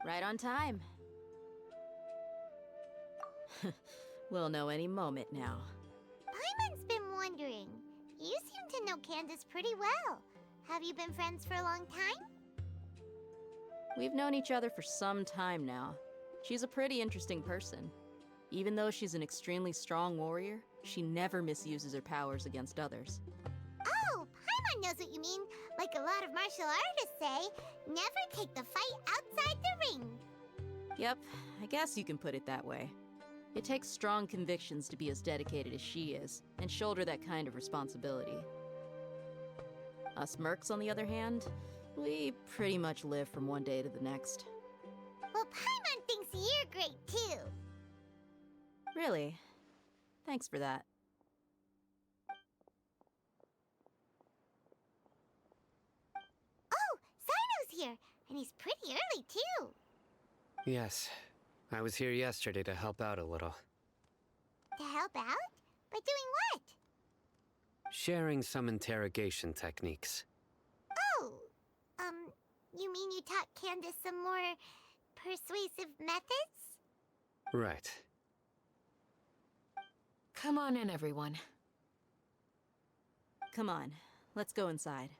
Right on time. We'll know any moment now. Paimon's been wondering. You seem to know Candace pretty well. Have you been friends for a long time? We've known each other for some time now. She's a pretty interesting person. Even though she's an extremely strong warrior, she never misuses her powers against others. Oh, Paimon knows what you mean. Like a lot of martial artists say, never take the fight outside the ring. Yep, I guess you can put it that way. It takes strong convictions to be as dedicated as she is, and shoulder that kind of responsibility. Us mercs, on the other hand, we pretty much live from one day to the next. Well, Paimon thinks you're great too. Really? Thanks for that. Oh, Sino's here, and he's pretty early too. Yes. I was here yesterday to help out a little. To help out? By doing what? Sharing some interrogation techniques. Oh, you mean you taught Candace some more persuasive methods? Right. Come on in, everyone. Come on, let's go inside.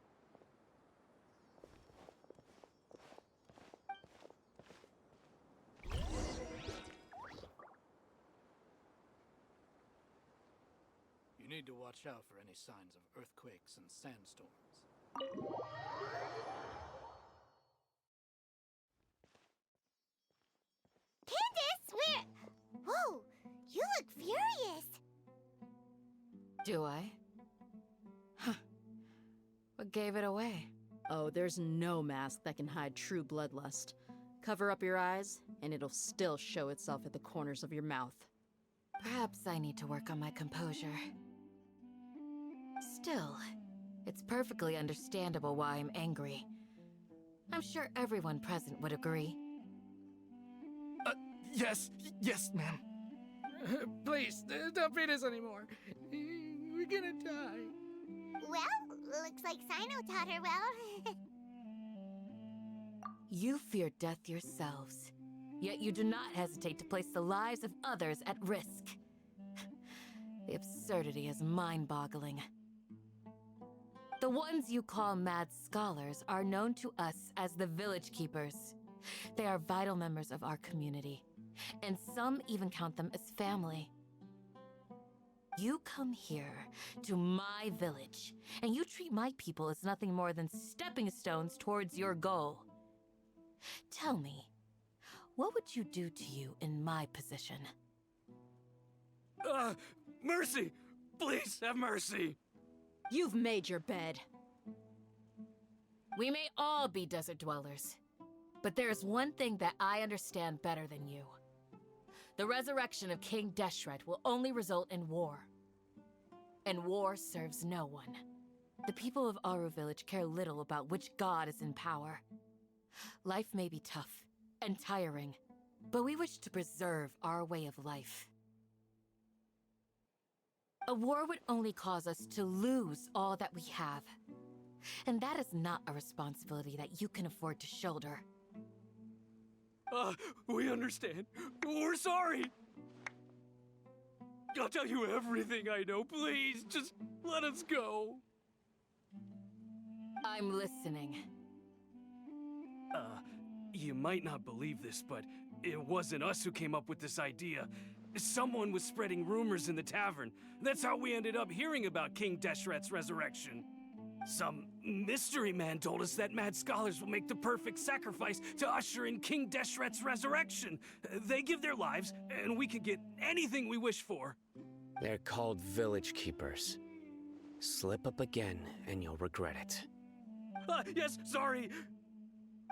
You need to watch out for any signs of earthquakes and sandstorms. Candace, where? Whoa, you look furious. Do I? Huh. What gave it away? Oh, there's no mask that can hide true bloodlust. Cover up your eyes, and it'll still show itself at the corners of your mouth. Perhaps I need to work on my composure. Still, it's perfectly understandable why I'm angry. I'm sure everyone present would agree. Yes, ma'am. Please, don't beat us anymore. We're gonna die. Well, looks like Sino taught her well. You fear death yourselves, yet you do not hesitate to place the lives of others at risk. The absurdity is mind-boggling. The ones you call mad scholars are known to us as the Village Keepers. They are vital members of our community, and some even count them as family. You come here, to my village, and you treat my people as nothing more than stepping stones towards your goal. Tell me, what would you do to you in my position? Mercy! Please have mercy! You've made your bed. We may all be desert dwellers, but there is one thing that I understand better than you. The resurrection of King Deshret will only result in war. And war serves no one. The people of Aru Village care little about which god is in power. Life may be tough and tiring, but we wish to preserve our way of life. A war would only cause us to lose all that we have. And that is not a responsibility that you can afford to shoulder. We understand. We're sorry! I'll tell you everything I know, please. Just let us go. I'm listening. You might not believe this, but it wasn't us who came up with this idea. Someone was spreading rumors in the tavern. That's how we ended up hearing about King Deshret's resurrection. Some mystery man told us that mad scholars will make the perfect sacrifice to usher in King Deshret's resurrection. They give their lives, and we can get anything we wish for. They're called Village Keepers. Slip up again, and you'll regret it. Yes, sorry.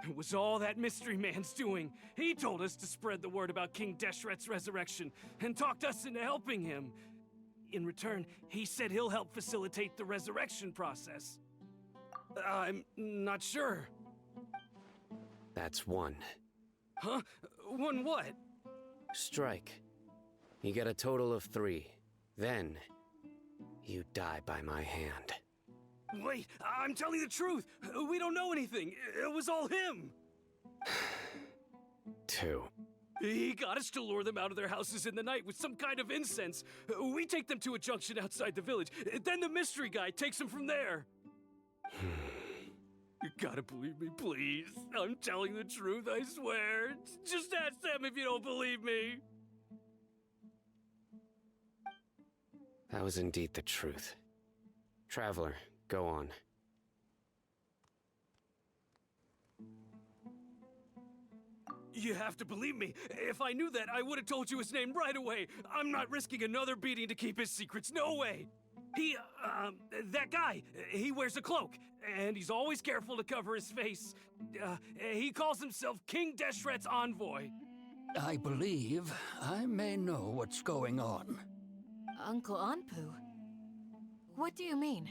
It was all that mystery man's doing. He told us to spread the word about King Deshret's resurrection, and talked us into helping him. In return, he said he'll help facilitate the resurrection process. I'm not sure. That's one. Huh? One what? Strike. You get a total of 3. Then, you die by my hand. Wait, I'm telling the truth. We don't know anything. It was all him. 2. He got us to lure them out of their houses in the night with some kind of incense. We take them to a junction outside the village. Then the mystery guy takes them from there. You gotta believe me, please. I'm telling the truth, I swear. Just ask them if you don't believe me. That was indeed the truth. Traveler, go on. You have to believe me. If I knew that, I would have told you his name right away. I'm not risking another beating to keep his secrets. No way. That guy, he wears a cloak, and he's always careful to cover his face. He calls himself King Deshret's envoy. I believe I may know what's going on. Uncle Anpu? What do you mean?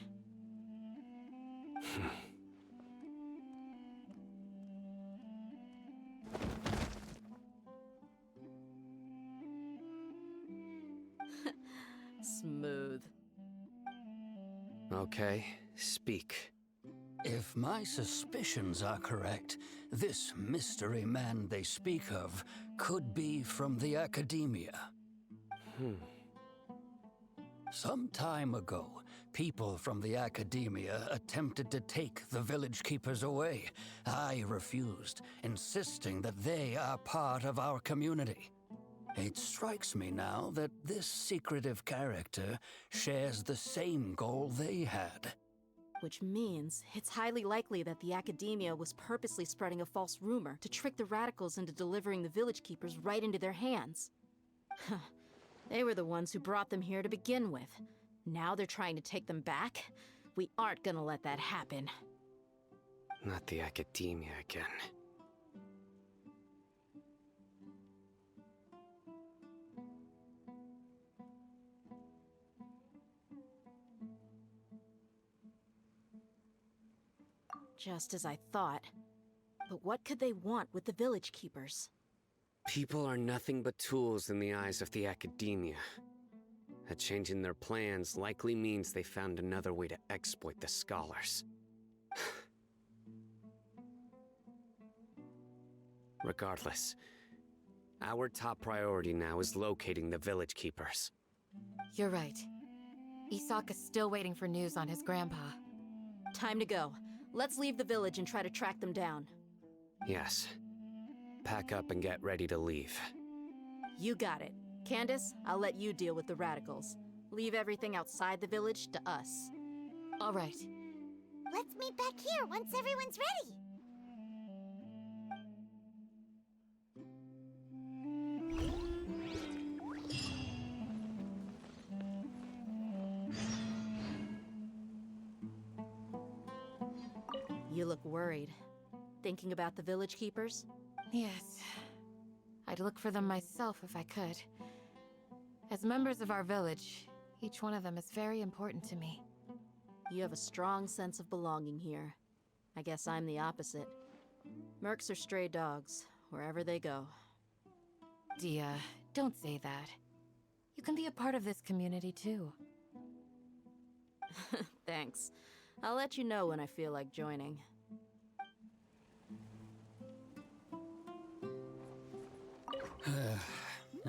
Smooth. Okay, speak. If my suspicions are correct, this mystery man they speak of could be from the academia. Some time ago, people from the academia attempted to take the village keepers away. I refused, insisting that they are part of our community. It strikes me now that this secretive character shares the same goal they had. Which means it's highly likely that the academia was purposely spreading a false rumor to trick the radicals into delivering the village keepers right into their hands. They were the ones who brought them here to begin with. Now they're trying to take them back? We aren't gonna let that happen. Not the academia again. Just as I thought. But what could they want with the village keepers? People are nothing but tools in the eyes of the academia. A change in their plans likely means they found another way to exploit the scholars. Regardless, our top priority now is locating the village keepers. You're right. Isaka's still waiting for news on his grandpa. Time to go. Let's leave the village and try to track them down. Yes. Pack up and get ready to leave. You got it. Candace, I'll let you deal with the radicals. Leave everything outside the village to us. All right. Let's meet back here once everyone's ready. You look worried. Thinking about the village keepers? Yes. I'd look for them myself if I could. As members of our village, each one of them is very important to me. You have a strong sense of belonging here. I guess I'm the opposite. Mercs are stray dogs, wherever they go. Dia, don't say that. You can be a part of this community too. Thanks. I'll let you know when I feel like joining.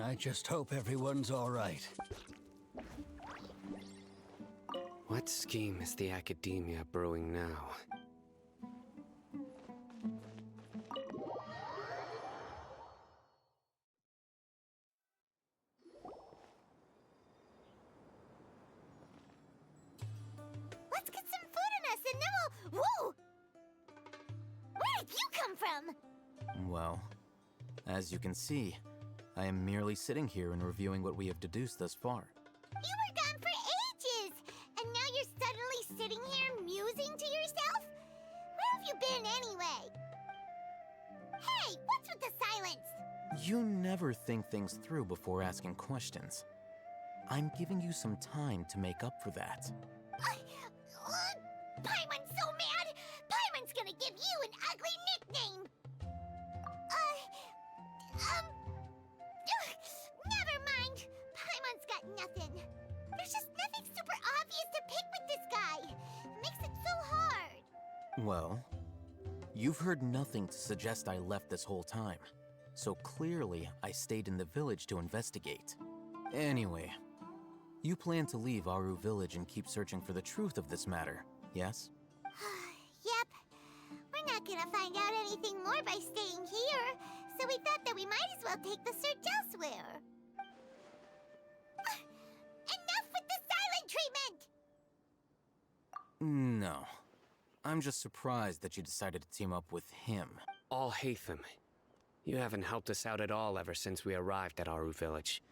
I just hope everyone's all right. What scheme is the academia brewing now? Let's get some food in us and then we'll... Whoa! Where did you come from? Well, as you can see, I am merely sitting here and reviewing what we have deduced thus far. You were gone for ages! And now you're suddenly sitting here musing to yourself? Where have you been anyway? Hey, what's with the silence? You never think things through before asking questions. I'm giving you some time to make up for that. Paimon's so mad! Paimon's gonna give you an ugly nickname! Never mind. Paimon's got nothing. There's just nothing super obvious to pick with this guy. It makes it so hard. Well, you've heard nothing to suggest I left this whole time. so clearly I stayed in the village to investigate. Anyway, you plan to leave Aru Village and keep searching for the truth of this matter, yes? Yep. We're not gonna find out anything more by staying here, so we thought that we might as well take the search elsewhere. Enough with the silent treatment! No. I'm just surprised that you decided to team up with him. Alhaitham, you haven't helped us out at all ever since we arrived at Aru Village.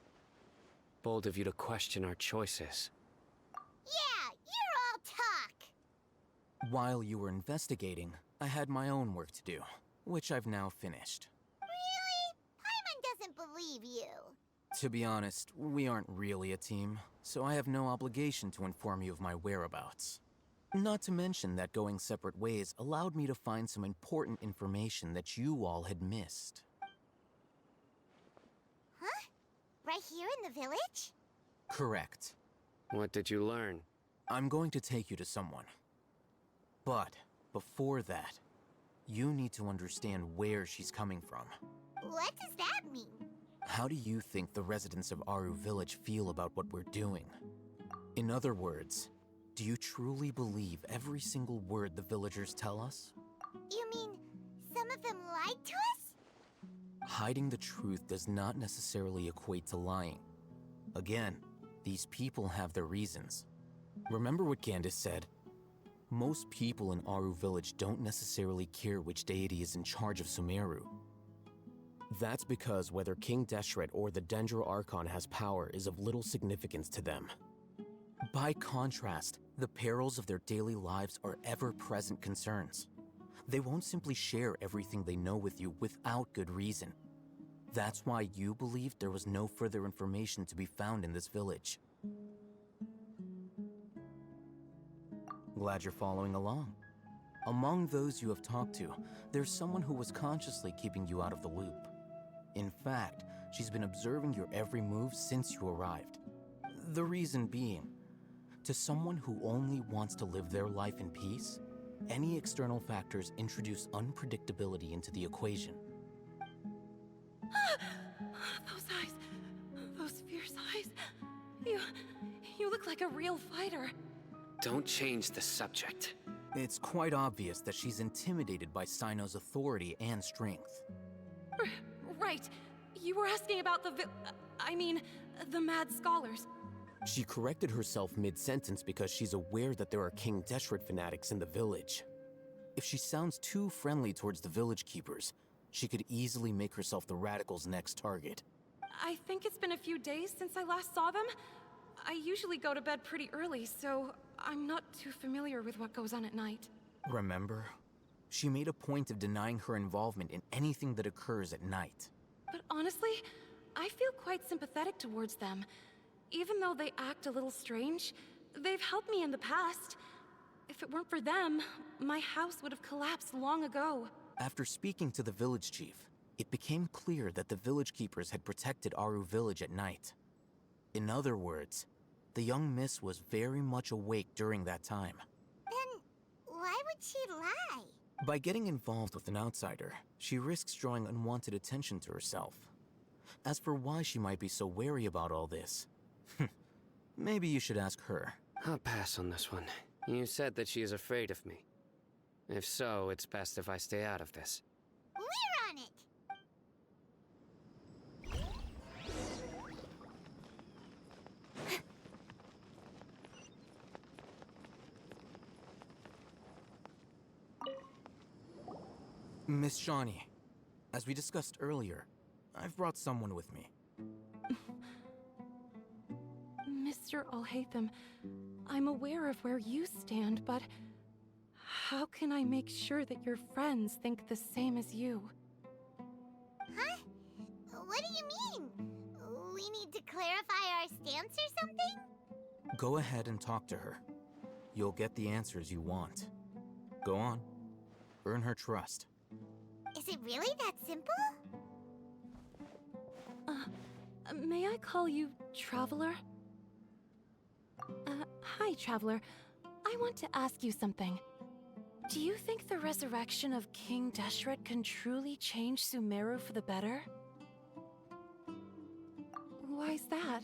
Bold of you to question our choices. Yeah, you're all talk. While you were investigating, I had my own work to do, which I've now finished. Really? Paimon doesn't believe you. To be honest, we aren't really a team, so I have no obligation to inform you of my whereabouts. Not to mention that going separate ways allowed me to find some important information that you all had missed. Huh? Right here in the village? Correct. What did you learn? I'm going to take you to someone. But before that, you need to understand where she's coming from. What does that mean? How do you think the residents of Aru Village feel about what we're doing? In other words, do you truly believe every single word the villagers tell us? You mean some of them lied to us? Hiding the truth does not necessarily equate to lying. Again, these people have their reasons. Remember what Gandis said? Most people in Aru Village don't necessarily care which deity is in charge of Sumeru. That's because whether King Deshret or the Dendro Archon has power is of little significance to them. By contrast, the perils of their daily lives are ever-present concerns. They won't simply share everything they know with you without good reason. That's why you believed there was no further information to be found in this village. Glad you're following along. Among those you have talked to, there's someone who was consciously keeping you out of the loop. In fact, she's been observing your every move since you arrived. The reason being, to someone who only wants to live their life in peace, any external factors introduce unpredictability into the equation. Those eyes. Those fierce eyes. You look like a real fighter. Don't change the subject. It's quite obvious that she's intimidated by Sino's authority and strength. Right. You were asking about the the mad scholars. She corrected herself mid-sentence because she's aware that there are King Deshret fanatics in the village. If she sounds too friendly towards the village keepers, she could easily make herself the radicals' next target. I think it's been a few days since I last saw them. I usually go to bed pretty early, so I'm not too familiar with what goes on at night. Remember? She made a point of denying her involvement in anything that occurs at night. But honestly, I feel quite sympathetic towards them. Even though they act a little strange, they've helped me in the past. If it weren't for them, my house would have collapsed long ago. After speaking to the village chief, it became clear that the village keepers had protected Aru Village at night. In other words, the young miss was very much awake during that time. Then why would she lie? By getting involved with an outsider, she risks drawing unwanted attention to herself. As for why she might be so wary about all this, maybe you should ask her. I'll pass on this one. You said that she is afraid of me. If so, it's best if I stay out of this. We're on it! Miss Shawnee, as we discussed earlier, I've brought someone with me. Mr. Alhaitham, I'm aware of where you stand, but how can I make sure that your friends think the same as you? Huh? What do you mean? We need to clarify our stance or something? Go ahead and talk to her. You'll get the answers you want. Go on. Earn her trust. Is it really that simple? May I call you Traveler? Hi, Traveler. I want to ask you something. Do you think the resurrection of King Deshret can truly change Sumeru for the better? Why's that?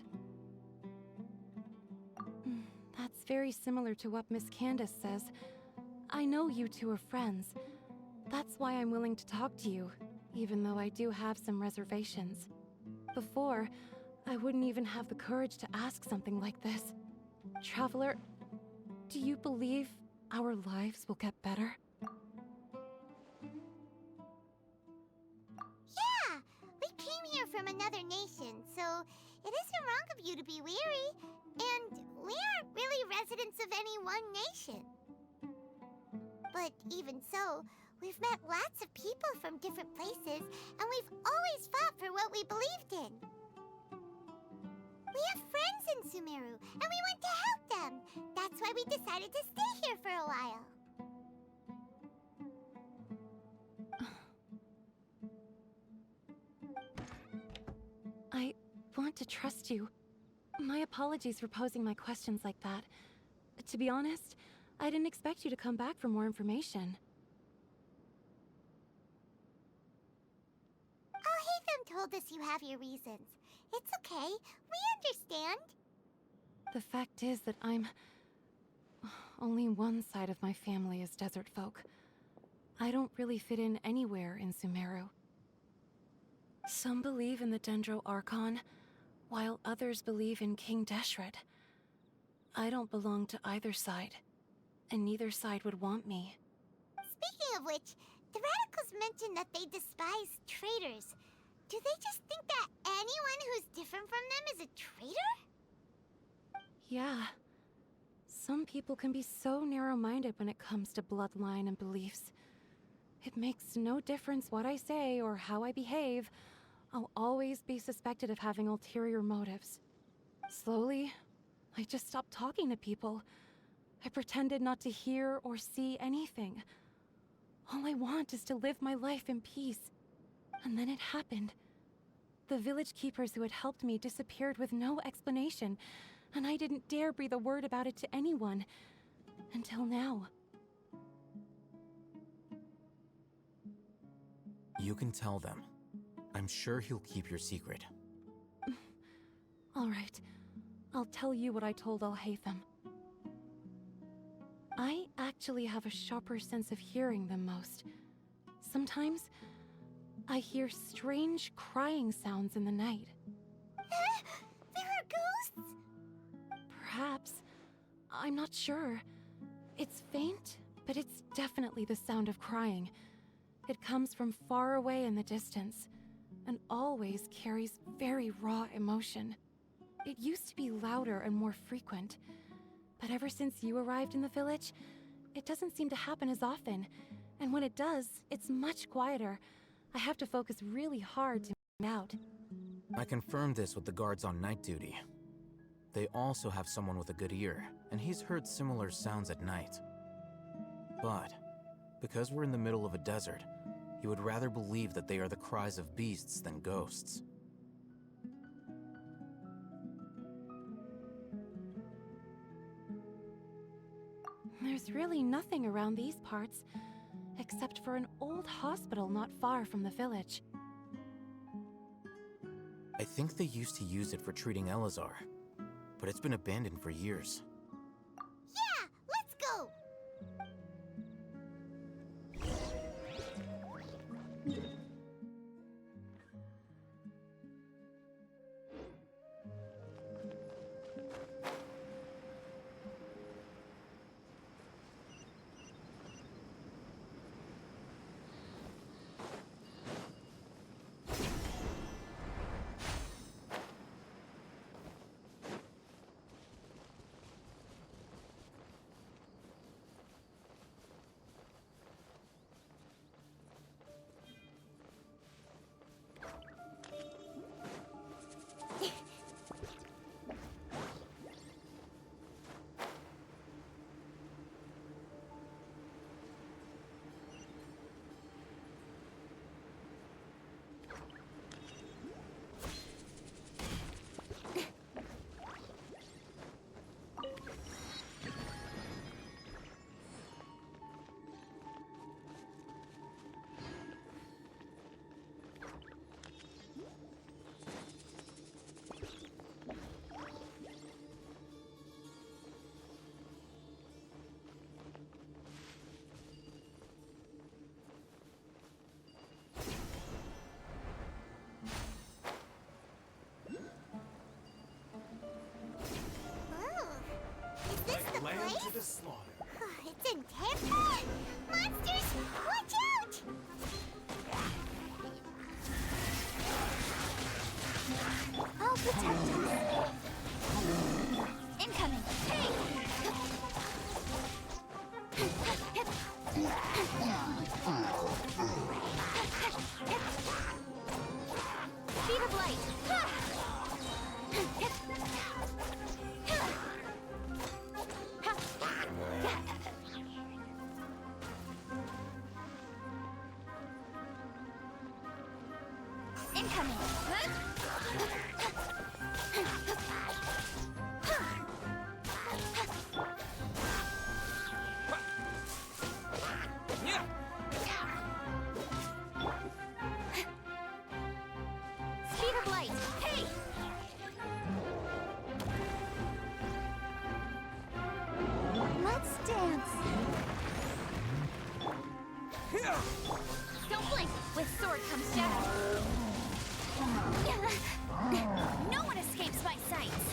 That's very similar to what Miss Candace says. I know you two are friends. That's why I'm willing to talk to you, even though I do have some reservations. Before, I wouldn't even have the courage to ask something like this. Traveler, do you believe our lives will get better? Yeah! We came here from another nation, so it isn't wrong of you to be weary. And we aren't really residents of any one nation. But even so, we've met lots of people from different places, and we've always fought for what we believed in. We have friends in Sumeru, and we want to help them. That's why we decided to stay here for a while. I want to trust you. My apologies for posing my questions like that. To be honest, I didn't expect you to come back for more information. Alhaitham told us you have your reasons. It's okay. We understand. The fact is that only one side of my family is desert folk. I don't really fit in anywhere in Sumeru. Some believe in the Dendro Archon, while others believe in King Deshret. I don't belong to either side, and neither side would want me. Speaking of which, the Radicals mentioned that they despise traitors. Do they just think that anyone who's different from them is a traitor? Yeah. Some people can be so narrow-minded when it comes to bloodline and beliefs. It makes no difference what I say or how I behave. I'll always be suspected of having ulterior motives. Slowly, I just stopped talking to people. I pretended not to hear or see anything. All I want is to live my life in peace. And then it happened. The village keepers who had helped me disappeared with no explanation, and I didn't dare breathe a word about it to anyone. Until now. You can tell them. I'm sure he'll keep your secret. All right. I'll tell you what I told Alhaitham. I actually have a sharper sense of hearing than most. Sometimes, I hear strange crying sounds in the night. There are ghosts? Perhaps. I'm not sure. It's faint, but it's definitely the sound of crying. It comes from far away in the distance, and always carries very raw emotion. It used to be louder and more frequent, but ever since you arrived in the village, it doesn't seem to happen as often, and when it does, it's much quieter. I have to focus really hard to make it out. I confirmed this with the guards on night duty. They also have someone with a good ear, and he's heard similar sounds at night. But, because we're in the middle of a desert, he would rather believe that they are the cries of beasts than ghosts. There's really nothing around these parts, except for an old hospital not far from the village. I think they used to use it for treating Elazar, but it's been abandoned for years. Yeah, let's go! to slaughter. It's intense. Ah! Monsters, watch out! I'll protect us. Incoming. Hey! Speed of light. Incoming. Speed of light. Hey! Let's dance. Don't blink. With sword comes shadow. No one escapes my sights.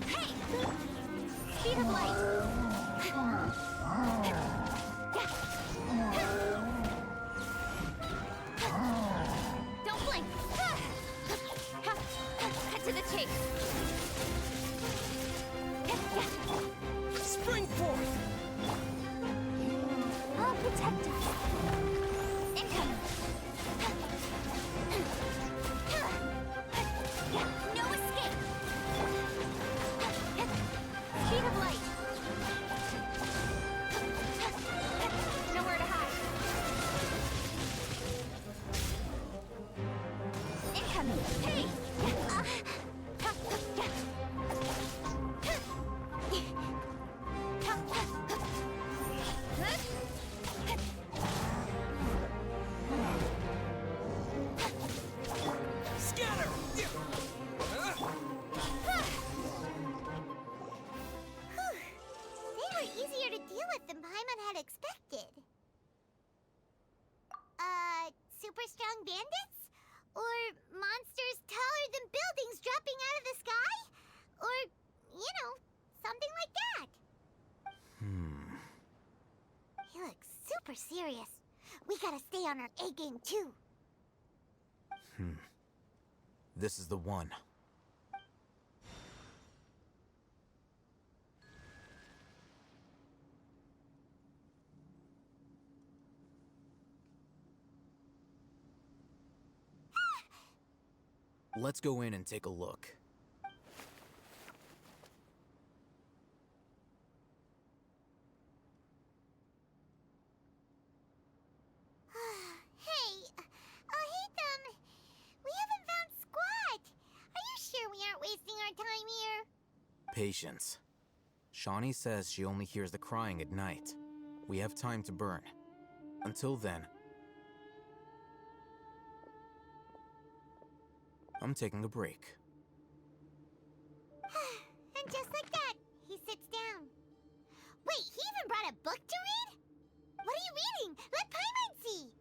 Hey! Speed of light. Don't blink. Cut to the chase. Spring forth! I'll protect us. Incoming. No escape. Speed of light. Nowhere to hide. Incoming. Hey! Scatter! They were easier to deal with than Paimon had expected. Super strong bandits? Or monsters taller than buildings dropping out of the sky? Or, something like that. He looks super serious. We gotta stay on our A game too. This is the one. Let's go in and take a look. Hey, we haven't found squat. Are you sure we aren't wasting our time here? Patience. Shawnee says she only hears the crying at night. We have time to burn. Until then, I'm taking a break. And just like that, he sits down. Wait, he even brought a book to read? What are you reading? Let Paimon see.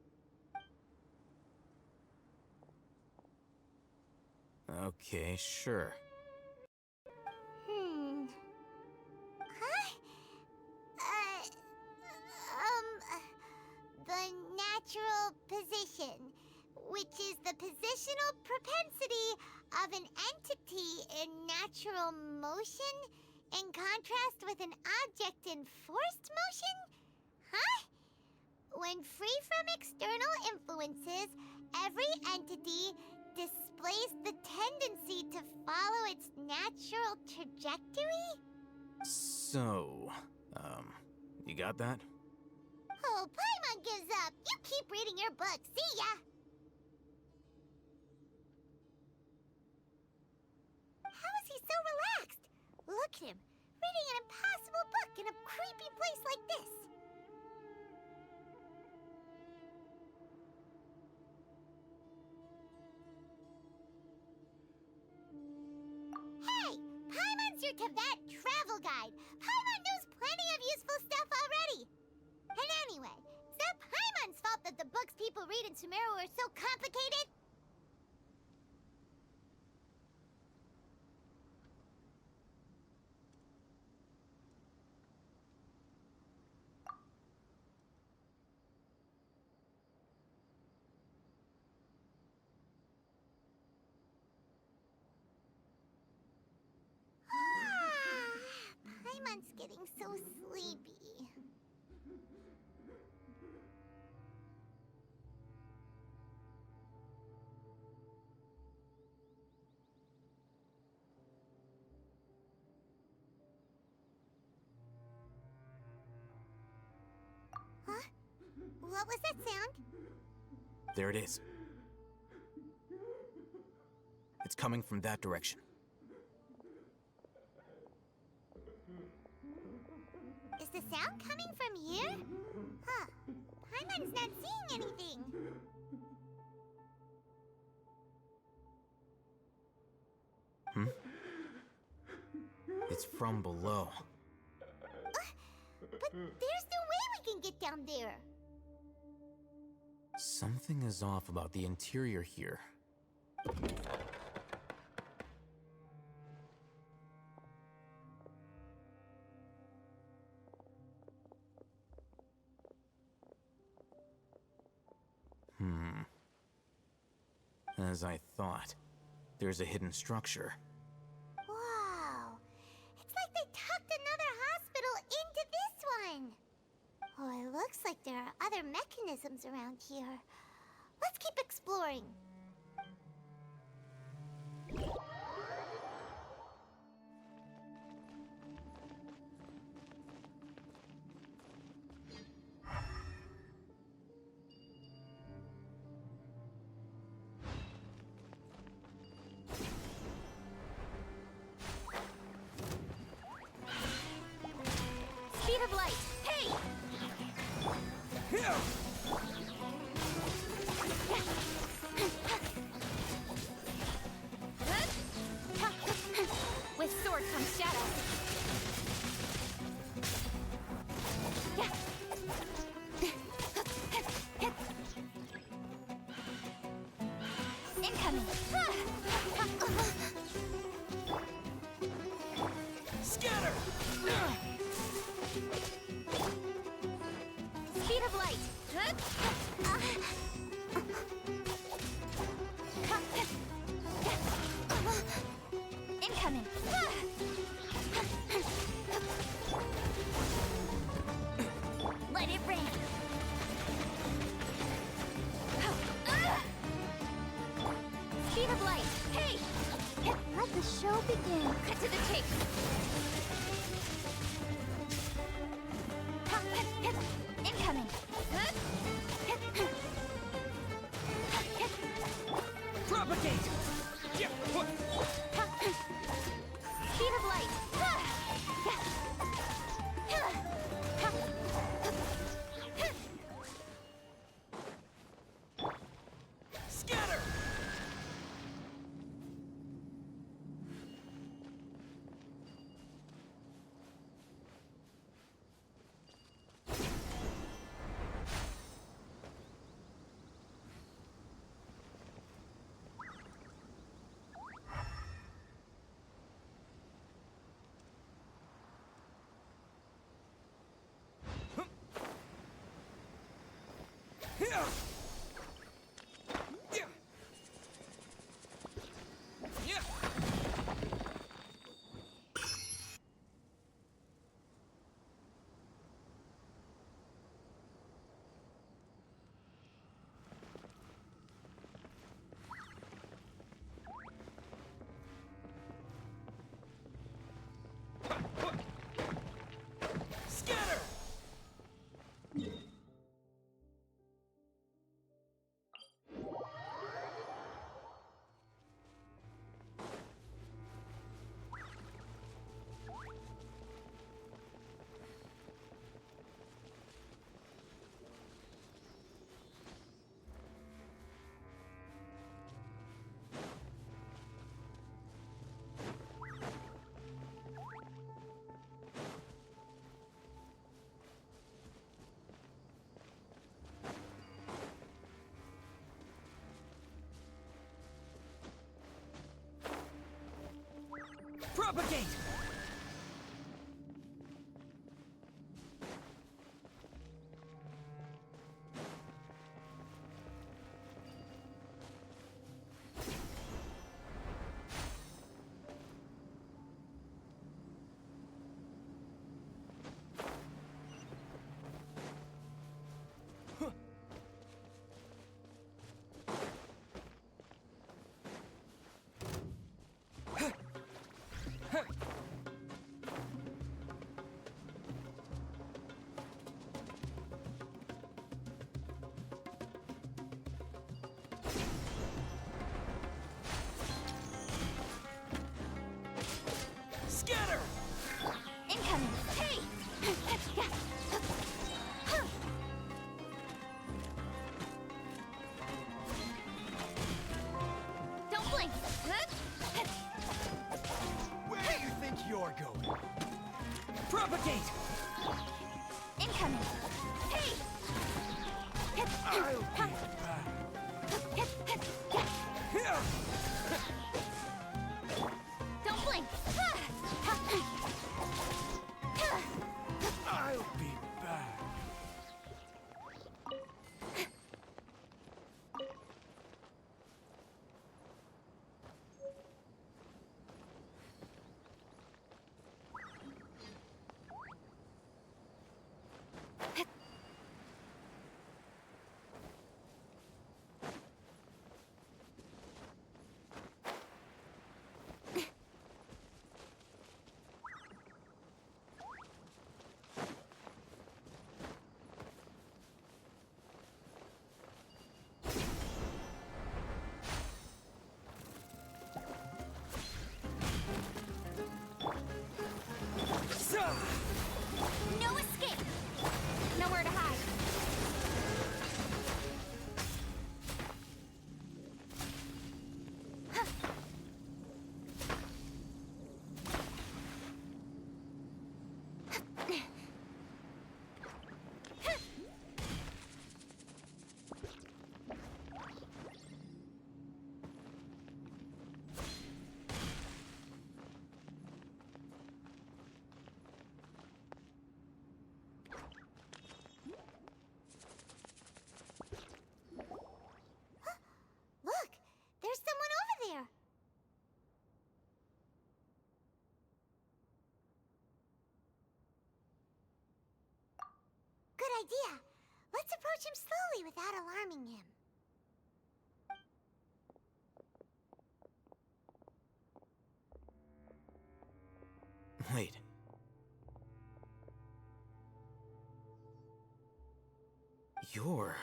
Okay, sure. Huh? The natural position, which is the positional propensity of an entity in natural motion in contrast with an object in forced motion? Huh? When free from external influences, every entity displays the tendency to follow its natural trajectory? So, you got that? Oh, Paimon gives up. You keep reading your book. See ya! How is he so relaxed? Look at him, reading an impossible book in a creepy place like this. Hey! Paimon's your Tibet travel guide. Paimon knows plenty of useful stuff already. And anyway, is that Paimon's fault that the books people read in Sumeru are so complicated? getting so sleepy. Huh? What was that sound? There it is. It's coming from that direction. Is the sound coming from here? Huh. Paimon's not seeing anything. It's from below. But there's no way we can get down there. Something is off about the interior here. As I thought, there's a hidden structure. Wow. It's like they tucked another hospital into this one. Oh, it looks like there are other mechanisms around here. Let's keep exploring. Speed of light. Hey! With sword comes shadow. Incoming. Scatter! Speed of light. Incoming. Let it rain. Speed of light. Hey! Let the show begin. Cut to the chase. Incoming. Propagate! Yeah, what? Speed of light. Scatter! Yeah! Yeah! Yeah! Scatter! Propagate! Incoming. Hey! I'll be back. Don't blink. I'll be back. No escape. Nowhere to hide. Look, there's someone over there. Good idea. Let's approach him slowly without alarming him. Wait. You're...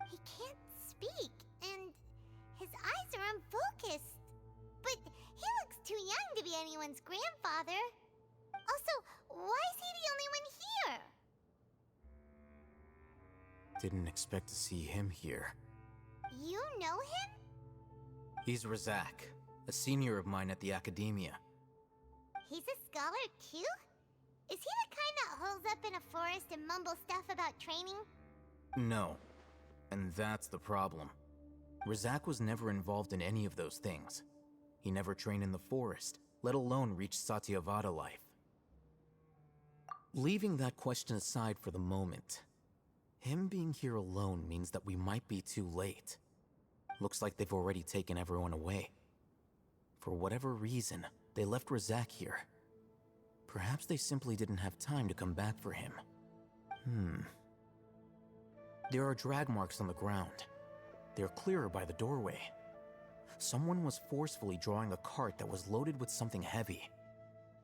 He can't speak, and his eyes are unfocused. But he looks too young to be anyone's grandfather. Also, why is he the only one here? Didn't expect to see him here. You know him? He's Razak, a senior of mine at the Academia. He's a scholar too? Is he the kind that holes up in a forest and mumbles stuff about training? No. And that's the problem. Razak was never involved in any of those things. He never trained in the forest, let alone reach Satyavada life. Leaving that question aside for the moment, him being here alone means that we might be too late. Looks like they've already taken everyone away. For whatever reason, they left Razak here. Perhaps they simply didn't have time to come back for him. There are drag marks on the ground. They're clearer by the doorway. Someone was forcefully drawing a cart that was loaded with something heavy.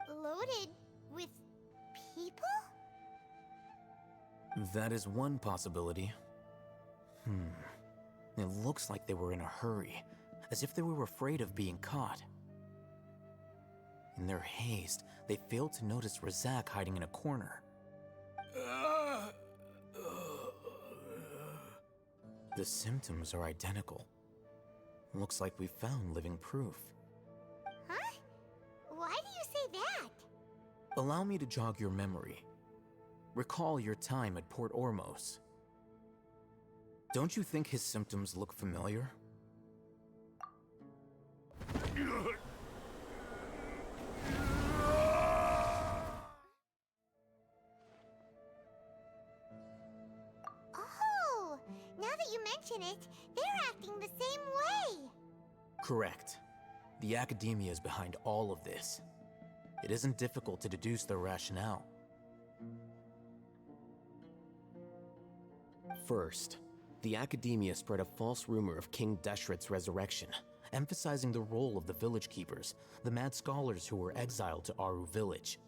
Loaded with people? That is one possibility. It looks like they were in a hurry, as if they were afraid of being caught. In their haste, they failed to notice Razak hiding in a corner. The symptoms are identical. Looks like we found living proof. Huh? Why do you say that? Allow me to jog your memory. Recall your time at Port Ormos. Don't you think his symptoms look familiar? Oh, now that you mention it, they're acting the same way. Correct. The Academia is behind all of this. It isn't difficult to deduce their rationale. First, the Academia spread a false rumor of King Deshret's resurrection, emphasizing the role of the village keepers, the mad scholars who were exiled to Aru village.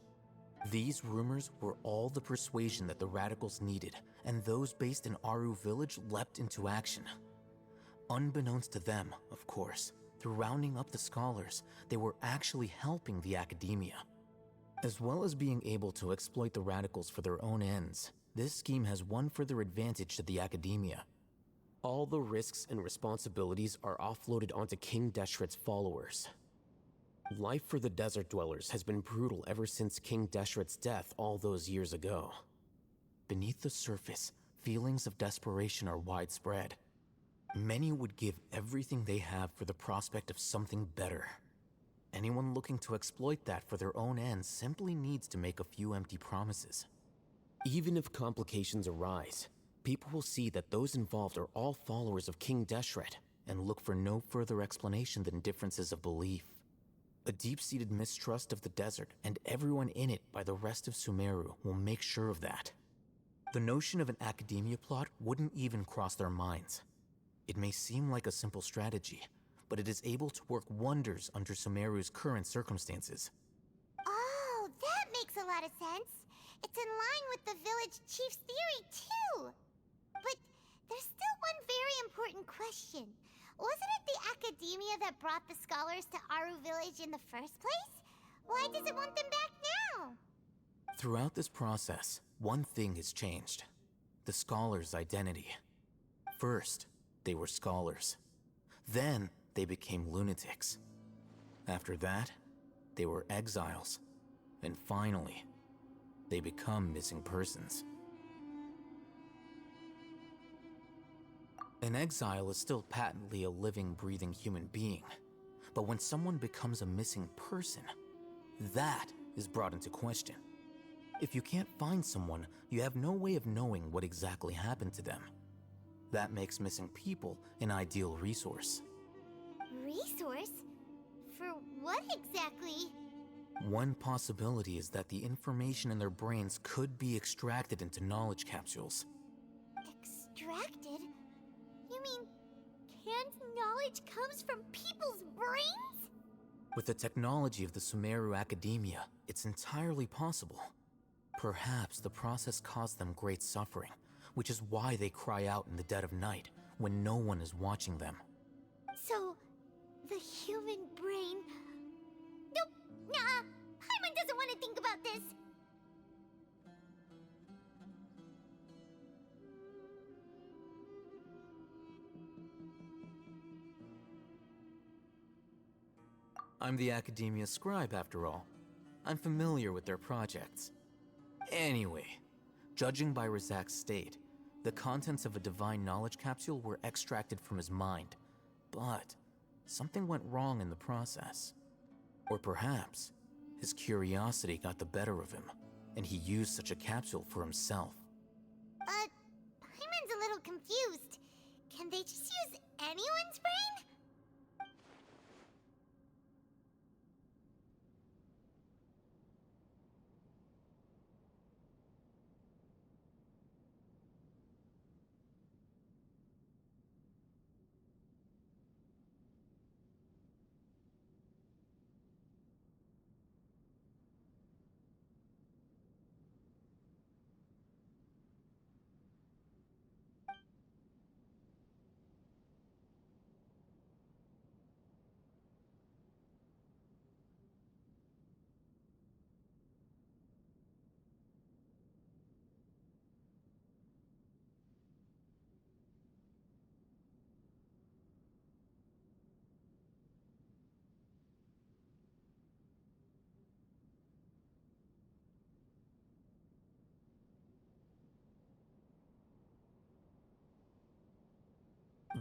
These rumors were all the persuasion that the radicals needed, and those based in Aru village leapt into action. Unbeknownst to them, of course, through rounding up the scholars, they were actually helping the Academia. As well as being able to exploit the radicals for their own ends, this scheme has one further advantage to the Academia. all the risks and responsibilities are offloaded onto King Deshret's followers. Life for the desert dwellers has been brutal ever since King Deshret's death all those years ago. Beneath the surface, feelings of desperation are widespread. Many would give everything they have for the prospect of something better. Anyone looking to exploit that for their own ends simply needs to make a few empty promises. Even if complications arise, people will see that those involved are all followers of King Deshret and look for no further explanation than differences of belief. A deep-seated mistrust of the desert and everyone in it by the rest of Sumeru will make sure of that. The notion of an academia plot wouldn't even cross their minds. It may seem like a simple strategy, but it is able to work wonders under Sumeru's current circumstances. Oh, that makes a lot of sense. It's in line with the village chief's theory, too. But there's still one very important question. Wasn't it the academia that brought the scholars to Aru Village in the first place? Why does it want them back now? Throughout this process, one thing has changed. The scholars' identity. First, they were scholars. Then, they became lunatics. After that, they were exiles. And finally, they become missing persons. An exile is still patently a living, breathing human being. But when someone becomes a missing person, that is brought into question. If you can't find someone, you have no way of knowing what exactly happened to them. That makes missing people an ideal resource. Resource? For what exactly? One possibility is that the information in their brains could be extracted into knowledge capsules. Extracted? You mean canned knowledge comes from people's brains? With the technology of the Sumeru Academia, it's entirely possible. Perhaps the process caused them great suffering, which is why they cry out in the dead of night when no one is watching them. So, the human brain... Nope, nah, Paimon doesn't want to think about this. I'm the Academia scribe, after all. I'm familiar with their projects. Anyway, judging by Razak's state, the contents of a divine knowledge capsule were extracted from his mind. But something went wrong in the process. Or perhaps his curiosity got the better of him, and he used such a capsule for himself. Paimon's a little confused. Can they just use anyone's brain?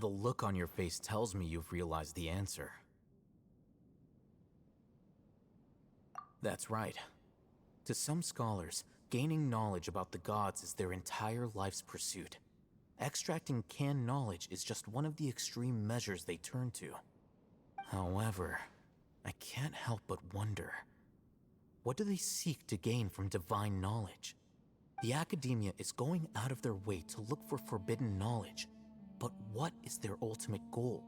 The look on your face tells me you've realized the answer. That's right. To some scholars, gaining knowledge about the gods is their entire life's pursuit. Extracting canned knowledge is just one of the extreme measures they turn to. However, I can't help but wonder, what do they seek to gain from divine knowledge? The Academia is going out of their way to look for forbidden knowledge. But what is their ultimate goal?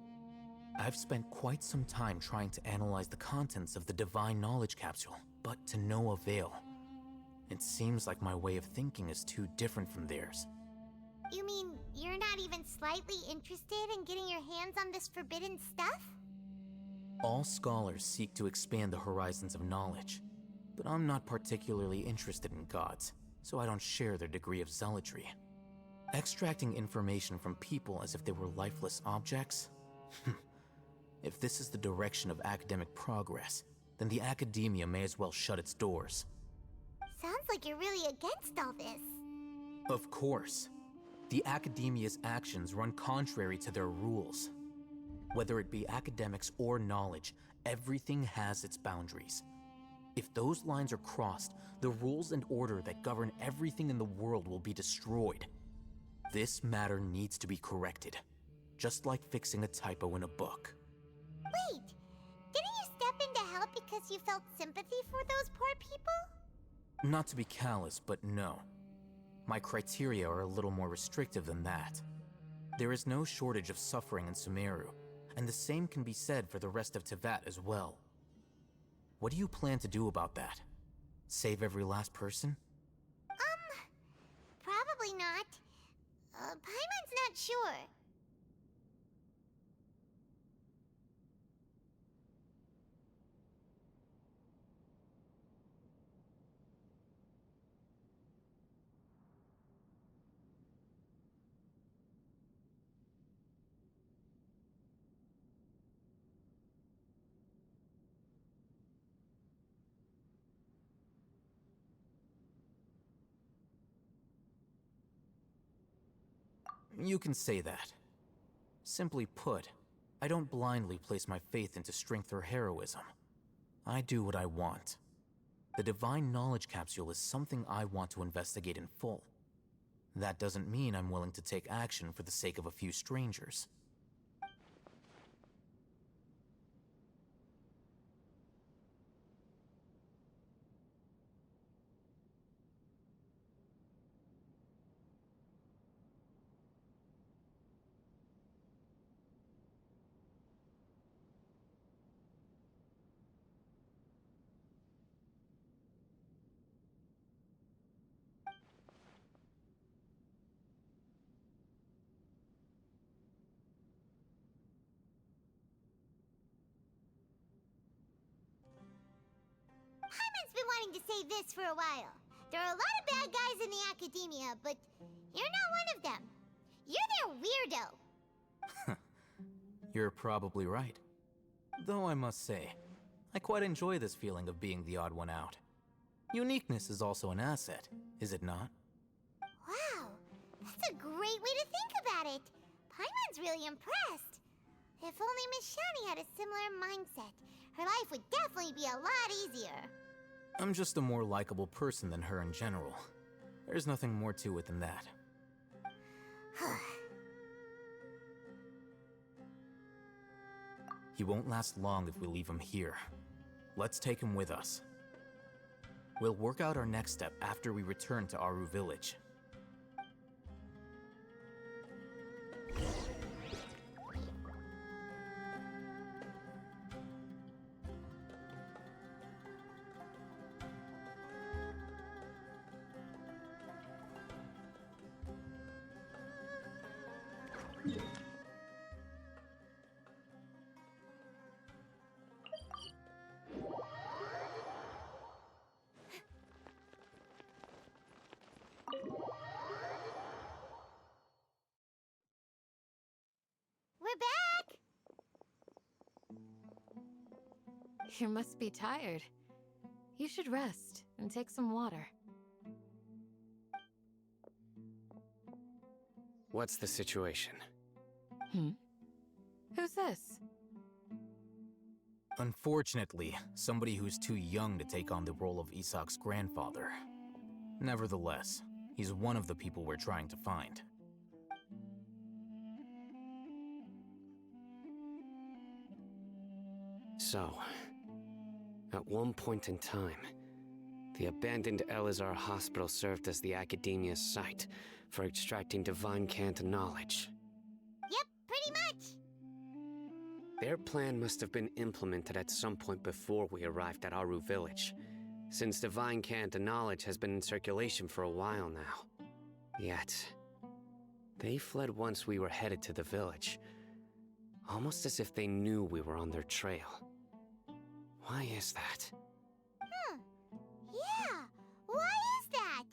I've spent quite some time trying to analyze the contents of the divine knowledge capsule, but to no avail. It seems like my way of thinking is too different from theirs. You mean you're not even slightly interested in getting your hands on this forbidden stuff? All scholars seek to expand the horizons of knowledge, but I'm not particularly interested in gods, so I don't share their degree of zealotry. Extracting information from people as if they were lifeless objects? If this is the direction of academic progress, then the academia may as well shut its doors. Sounds like you're really against all this. Of course. The academia's actions run contrary to their rules. Whether it be academics or knowledge, everything has its boundaries. If those lines are crossed, the rules and order that govern everything in the world will be destroyed. This matter needs to be corrected, just like fixing a typo in a book. Wait, didn't you step in to help because you felt sympathy for those poor people? Not to be callous, but no. My criteria are a little more restrictive than that. There is no shortage of suffering in Sumeru, and the same can be said for the rest of Teyvat as well. What do you plan to do about that? Save every last person? Probably not. Paimon's not sure. You can say that. Simply put, I don't blindly place my faith into strength or heroism. I do what I want. The Divine Knowledge Capsule is something I want to investigate in full. That doesn't mean I'm willing to take action for the sake of a few strangers. Paimon's been wanting to say this for a while. There are a lot of bad guys in the academia, but you're not one of them. You're their weirdo. You're probably right. Though I must say, I quite enjoy this feeling of being the odd one out. Uniqueness is also an asset, is it not? Wow, that's a great way to think about it. Paimon's really impressed. If only Miss Shani had a similar mindset, her life would definitely be a lot easier. I'm just a more likable person than her in general. There's nothing more to it than that. He won't last long if we leave him here. Let's take him with us. We'll work out our next step after we return to Aru Village. We're back! You must be tired. You should rest and take some water. What's the situation? Who's this? Unfortunately, somebody who's too young to take on the role of Isak's grandfather. Nevertheless, he's one of the people we're trying to find. So, at one point in time, the abandoned Elazar Hospital served as the Academia's site for extracting divine cant knowledge. Yep, pretty much. Their plan must have been implemented at some point before we arrived at Aru Village, since divine cant knowledge has been in circulation for a while now. Yet, they fled once we were headed to the village, almost as if they knew we were on their trail. Why is that? Yeah, why is that?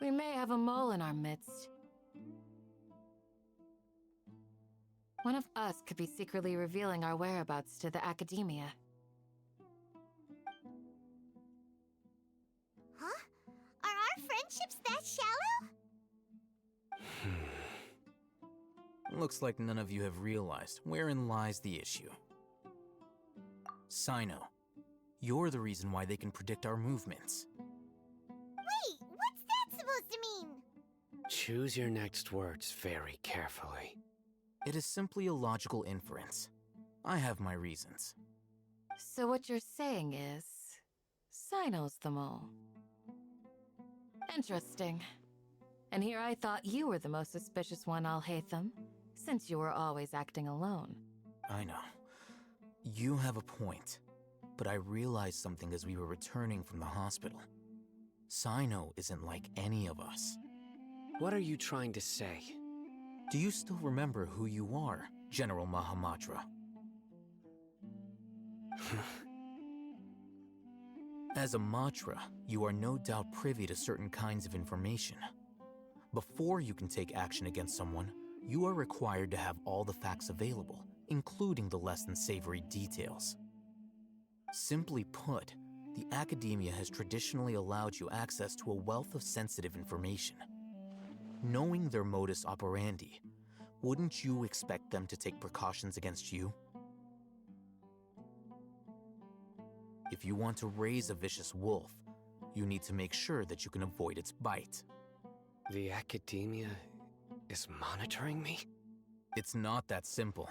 We may have a mole in our midst. One of us could be secretly revealing our whereabouts to the Academia. friendship's that shallow? Looks like none of you have realized wherein lies the issue. Sino, you're the reason why they can predict our movements. Wait, what's that supposed to mean? Choose your next words very carefully. It is simply a logical inference. I have my reasons. So what you're saying is, Sino's the mole. Interesting. And here I thought you were the most suspicious one, Alhaitham, since you were always acting alone. I know. You have a point. But I realized something as we were returning from the hospital. Sino isn't like any of us. What are you trying to say? Do you still remember who you are, General Mahamatra? As a Matra, you are no doubt privy to certain kinds of information. Before you can take action against someone, you are required to have all the facts available, including the less than savory details. Simply put, the academia has traditionally allowed you access to a wealth of sensitive information. Knowing their modus operandi, wouldn't you expect them to take precautions against you? If you want to raise a vicious wolf, you need to make sure that you can avoid its bite. The academia is monitoring me? It's not that simple.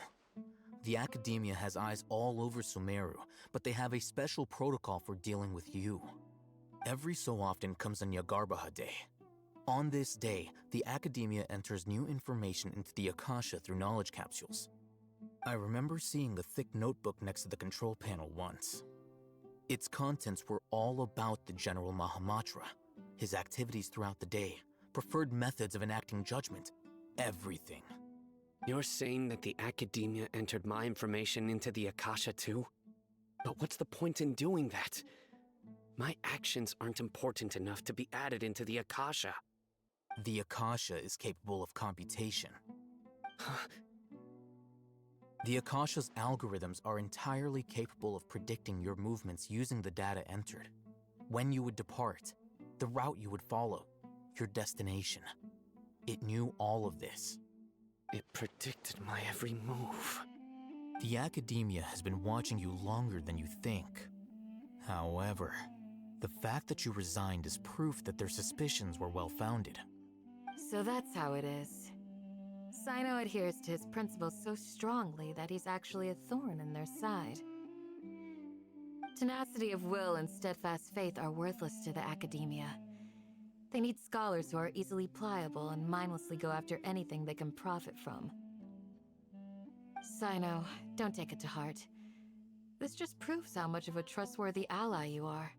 The academia has eyes all over Sumeru, but they have a special protocol for dealing with you. Every so often comes a Nyagarbaha Day. On this day, the academia enters new information into the Akasha through knowledge capsules. I remember seeing a thick notebook next to the control panel once. Its contents were all about the General Mahamatra, his activities throughout the day, preferred methods of enacting judgment, everything. You're saying that the academia entered my information into the Akasha too? But what's the point in doing that? My actions aren't important enough to be added into the Akasha. The Akasha is capable of computation. The Akasha's algorithms are entirely capable of predicting your movements using the data entered. When you would depart, the route you would follow, your destination. It knew all of this. It predicted my every move. The academia has been watching you longer than you think. However, the fact that you resigned is proof that their suspicions were well-founded. So that's how it is. Sino adheres to his principles so strongly that he's actually a thorn in their side. Tenacity of will and steadfast faith are worthless to the academia. They need scholars who are easily pliable and mindlessly go after anything they can profit from. Sino, don't take it to heart. This just proves how much of a trustworthy ally you are.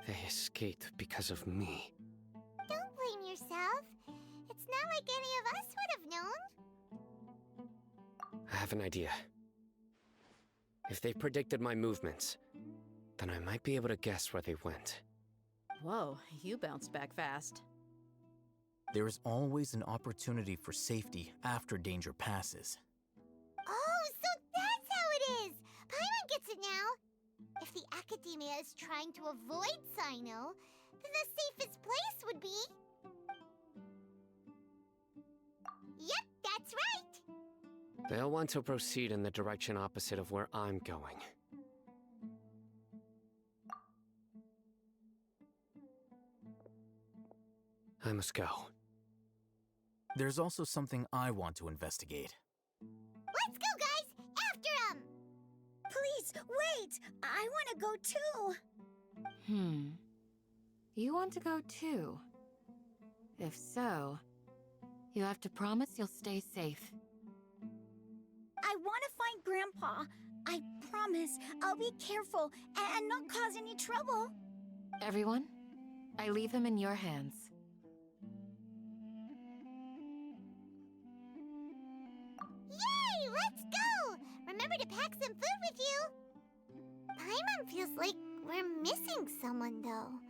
They escaped because of me. Don't blame yourself. It's not like any of us would have known. I have an idea. If they predicted my movements, then I might be able to guess where they went. Whoa, you bounced back fast. There is always an opportunity for safety after danger passes. Oh, so that's how it is! Paimon gets it now! If the academia is trying to avoid Sino, then the safest place would be... Yep, that's right! They'll want to proceed in the direction opposite of where I'm going. I must go. There's also something I want to investigate. Let's go, guys! After him! Please, wait! I want to go too! You want to go too? If so, you have to promise you'll stay safe. I want to find Grandpa. I promise I'll be careful and not cause any trouble. Everyone, I leave him in your hands. Yay! Let's go! Remember to pack some food with you! Paimon feels like we're missing someone, though.